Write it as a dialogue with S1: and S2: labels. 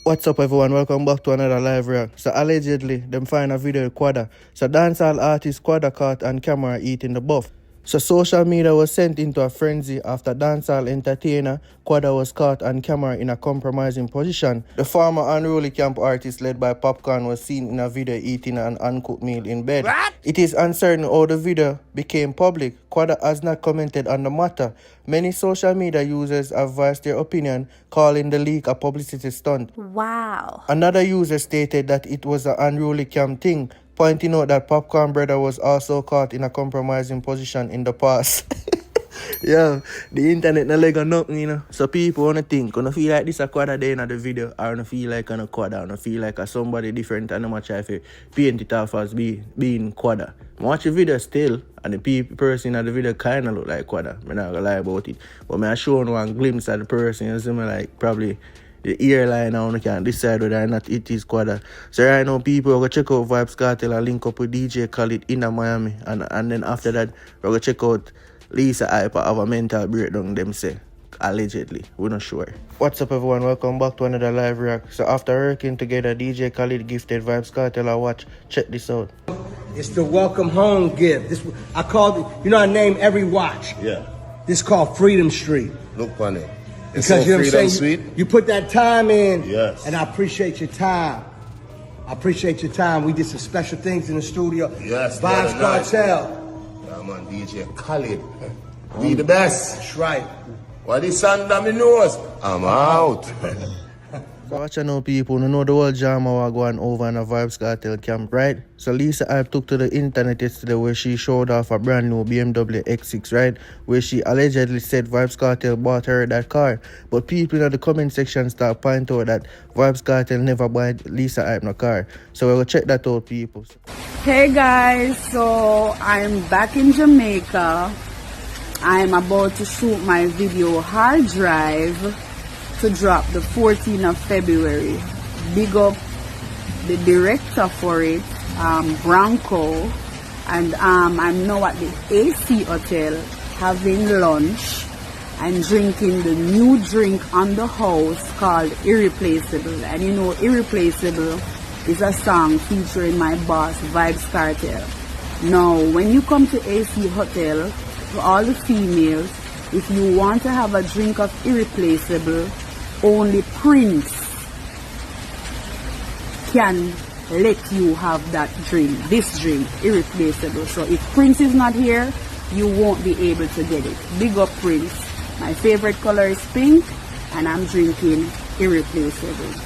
S1: What's up everyone, welcome back to another live react. So allegedly, them find a video with Quada. So dancehall artist Quada caught on camera eating the buff. So social media was sent into a frenzy after dancehall entertainer Quada was caught on camera in a compromising position. The former unruly camp artist led by Popcorn was seen in a video eating an uncooked meal in bed. What? It is uncertain how the video became public. Quada has not commented on the matter. Many social media users have voiced their opinion, calling the leak a publicity stunt.
S2: Wow.
S1: Another user stated that it was an unruly camp thing, pointing out that Popcorn brother was also caught in a compromising position in the past. Yeah, the internet no leg or nothing, you know. So people wanna think, gonna feel like this a Quada day in the video, or gonna feel like a Quada, or feel like a somebody different, and I'm try to paint it off as being Quada. I watch the video still, and the person in the video kinda look like Quada. I'm not gonna lie about it. But I show one glimpse of the person, you see me, like probably the earline, I can't decide whether or not it is Quada. So right now people are going to check out Vybz Kartel and link up with DJ Khaled in Miami. And then after that, we're going to check out Lisa Hyper have a mental breakdown, them say. Allegedly. We're not sure. What's up everyone, welcome back to another live react. So after working together, DJ Khaled gifted Vybz Kartel a watch. Check this out.
S3: It's the welcome home gift. This I called it, you know I name every watch.
S4: Yeah.
S3: This is called Freedom Street.
S4: Look on it.
S3: Because
S4: so
S3: you know what I'm saying?
S4: sweet.
S3: You put that time in.
S4: Yes.
S3: And I appreciate your time. I appreciate your time. We did some special things in the studio.
S4: Yes.
S3: Vybz Kartel.
S4: I'm on DJ Khaled. We the best.
S3: That's right.
S4: What this song that me knows? I'm out.
S1: Watch out now people, you know the whole drama was going over in a Vybz Kartel camp, right? So Lisa Hype took to the internet yesterday where she showed off a brand new BMW X6, right? Where she allegedly said Vybz Kartel bought her that car. But people in the comment section start pointing out that Vybz Kartel never bought Lisa Hype no car. So we'll check that out people.
S2: Hey guys, so I'm back in Jamaica. I'm about to shoot my video Hard Drive to drop the 14th of February. Big up the director for it, Branco, and I'm now at the AC Hotel having lunch and drinking the new drink on the house called Irreplaceable. And you know Irreplaceable is a song featuring my boss Vybz Kartel. Now when you come to AC Hotel, to all the females, if you want to have a drink of Irreplaceable, only Prince can let you have that drink, this drink, Irreplaceable. So if Prince is not here, you won't be able to get it. Big up Prince. My favorite color is pink and I'm drinking Irreplaceable.